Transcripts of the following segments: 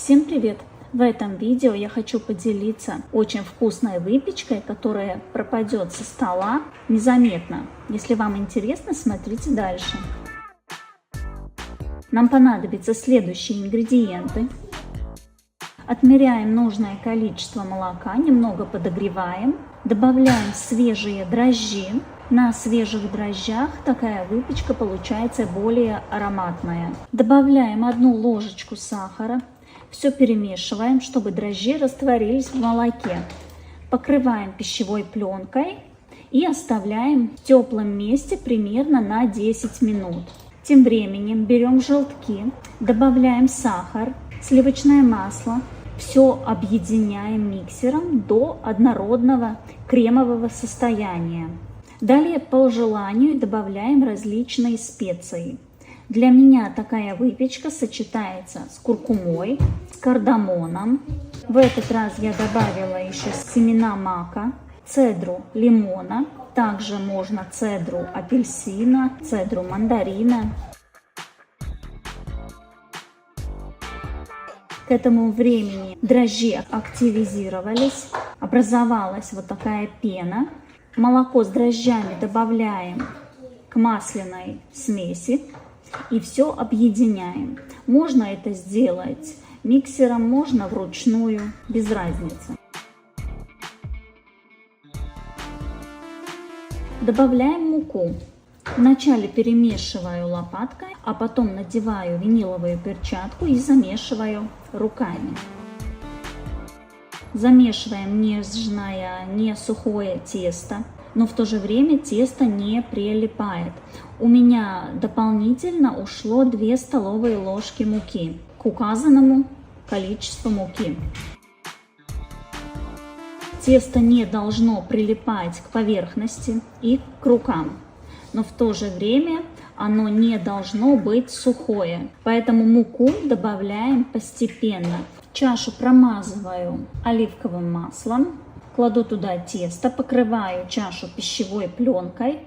Всем привет! В этом видео я хочу поделиться очень вкусной выпечкой, которая пропадет со стола незаметно. Если вам интересно, смотрите дальше. Нам понадобятся следующие ингредиенты. Отмеряем нужное количество молока, немного подогреваем. Добавляем свежие дрожжи. На свежих дрожжах такая выпечка получается более ароматная. Добавляем 1 ложечку сахара. Все перемешиваем, чтобы дрожжи растворились в молоке. Покрываем пищевой пленкой и оставляем в теплом месте примерно на 10 минут. Тем временем берем желтки, добавляем сахар, сливочное масло. Все объединяем миксером до однородного кремового состояния. Далее по желанию добавляем различные специи. Для меня такая выпечка сочетается с куркумой, с кардамоном. В этот раз я добавила еще семена мака, цедру лимона. Также можно цедру апельсина, цедру мандарина. К этому времени дрожжи активизировались, образовалась вот такая пена. Молоко с дрожжами добавляем к масляной смеси и все объединяем. Можно это сделать миксером, можно вручную, без разницы. Добавляем муку. Вначале перемешиваю лопаткой, а потом надеваю виниловую перчатку и замешиваю руками. Замешиваем нежное, не сухое тесто, но в то же время тесто не прилипает. У меня дополнительно ушло 2 столовые ложки муки к указанному количеству муки. Тесто не должно прилипать к поверхности и к рукам, но в то же время оно не должно быть сухое, поэтому муку добавляем постепенно. Чашу промазываю оливковым маслом, кладу туда тесто, покрываю чашу пищевой пленкой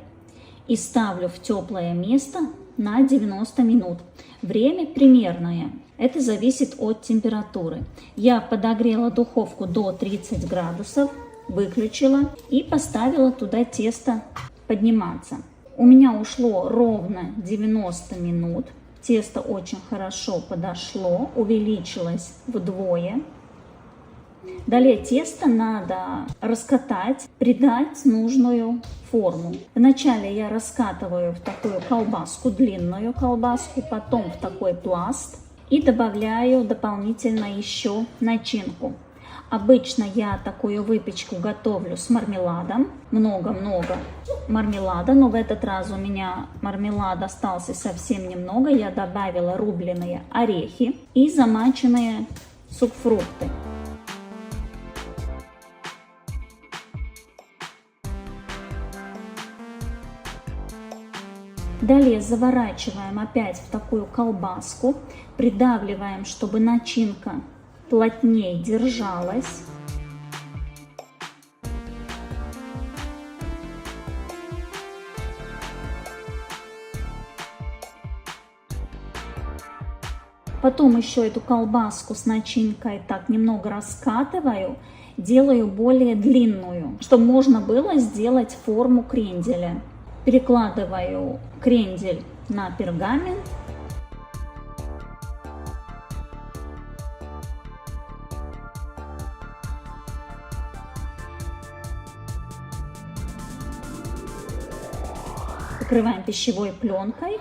и ставлю в теплое место на 90 минут. Время примерное, это зависит от температуры. Я подогрела духовку до 30 градусов, выключила и поставила туда тесто подниматься. У меня ушло ровно 90 минут. Тесто очень хорошо подошло, увеличилось вдвое. Далее тесто надо раскатать, придать нужную форму. Вначале я раскатываю в такую колбаску, длинную колбаску, потом в такой пласт и добавляю дополнительно еще начинку. Обычно я такую выпечку готовлю с мармеладом, много-много мармелада, но в этот раз у меня мармелад остался совсем немного. Я добавила рубленые орехи и замаченные сухофрукты. Далее заворачиваем опять в такую колбаску, придавливаем, чтобы начинка плотнее держалась. Потом еще эту колбаску с начинкой так немного раскатываю, делаю более длинную, чтобы можно было сделать форму кренделя. Перекладываю крендель на пергамент. Покрываем пищевой пленкой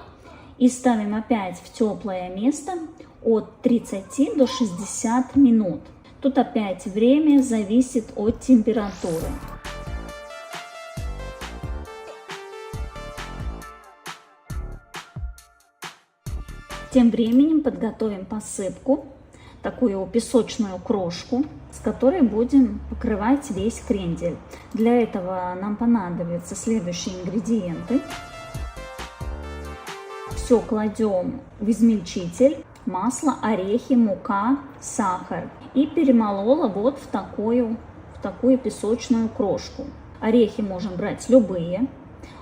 и ставим опять в теплое место от 30 до 60 минут. Тут опять время зависит от температуры. Тем временем подготовим посыпку, такую песочную крошку, с которой будем покрывать весь крендель. Для этого нам понадобятся следующие ингредиенты. Все кладем в измельчитель: масло, орехи, мука, сахар. И перемолола вот в такую песочную крошку. Орехи можем брать любые.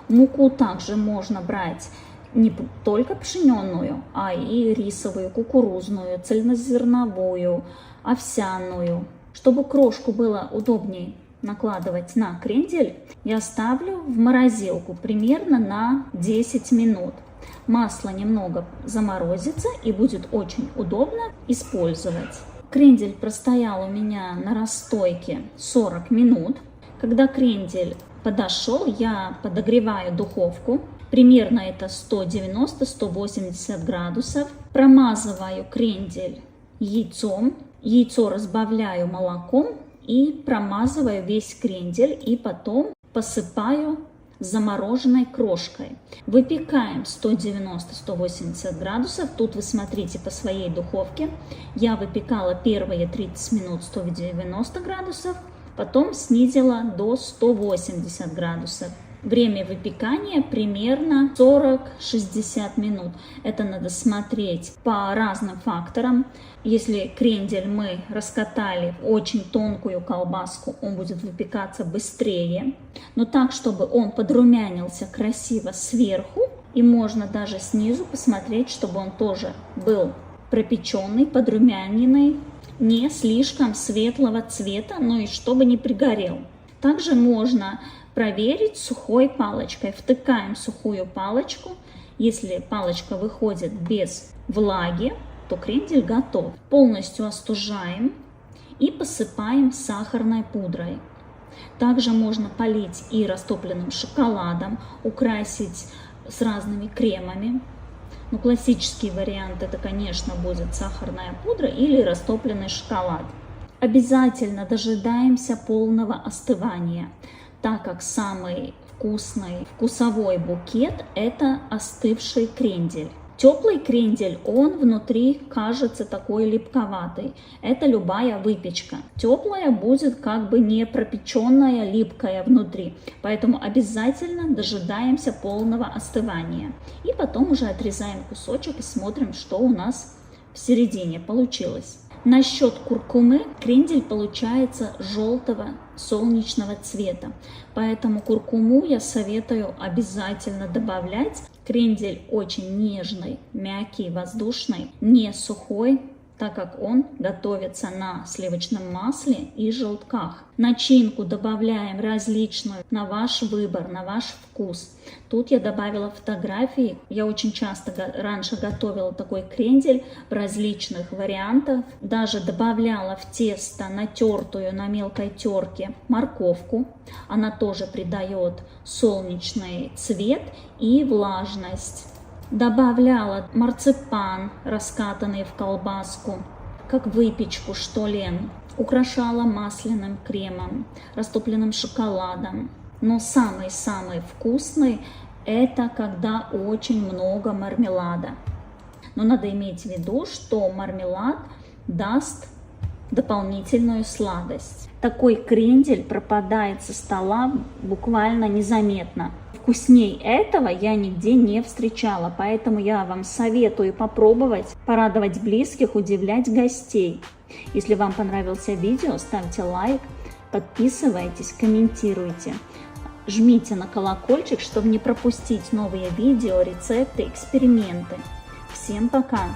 Муку также можно брать не только пшенную, а и рисовую, кукурузную, цельнозерновую, овсяную. Чтобы крошку было удобнее накладывать на крендель, я ставлю в морозилку примерно на 10 минут. Масло немного заморозится и будет очень удобно использовать. Крендель простоял у меня на расстойке 40 минут. Когда крендель подошел, я подогреваю духовку. Примерно это 190-180 градусов. Промазываю крендель яйцом. Яйцо разбавляю молоком и промазываю весь крендель. И потом посыпаю замороженной крошкой. Выпекаем 190-180 градусов. Тут вы смотрите по своей духовке. Я выпекала первые 30 минут 190 градусов, потом снизила до 180 градусов. Время выпекания примерно 40-60 минут. Это надо смотреть по разным факторам. Если крендель мы раскатали в очень тонкую колбаску, он будет выпекаться быстрее. Но так, чтобы он подрумянился красиво сверху. И можно даже снизу посмотреть, чтобы он тоже был пропеченный, подрумяненный, не слишком светлого цвета, но и чтобы не пригорел. Также можно проверить сухой палочкой. Втыкаем сухую палочку. Если палочка выходит без влаги, то крендель готов. Полностью остужаем и посыпаем сахарной пудрой. Также можно полить и растопленным шоколадом, украсить с разными кремами. Но классический вариант это, конечно, будет сахарная пудра или растопленный шоколад. Обязательно дожидаемся полного остывания, так как самый вкусный вкусовой букет – это остывший крендель. Теплый крендель, он внутри кажется такой липковатый. Это любая выпечка. Теплая будет как бы не пропеченная, липкая внутри. Поэтому обязательно дожидаемся полного остывания. И потом уже отрезаем кусочек и смотрим, что у нас в середине получилось. Насчет куркумы, крендель получается желтого солнечного цвета, поэтому куркуму я советую обязательно добавлять. Крендель очень нежный, мягкий, воздушный, не сухой, так как он готовится на сливочном масле и желтках. Начинку добавляем различную на ваш выбор, на ваш вкус. Тут я добавила фотографии. Я очень часто раньше готовила такой крендель в различных вариантах. Даже добавляла в тесто натертую на мелкой терке морковку. Она тоже придает солнечный цвет и влажность. Добавляла марципан, раскатанный в колбаску, как выпечку, что ли. Украшала масляным кремом, растопленным шоколадом. Но самый-самый вкусный – это когда очень много мармелада. Но надо иметь в виду, что мармелад даст дополнительную сладость. Такой крендель пропадает со стола буквально незаметно. Вкусней этого я нигде не встречала, поэтому я вам советую попробовать, порадовать близких, удивлять гостей. Если вам понравилось видео, ставьте лайк, подписывайтесь, комментируйте. Жмите на колокольчик, чтобы не пропустить новые видео, рецепты, эксперименты. Всем пока!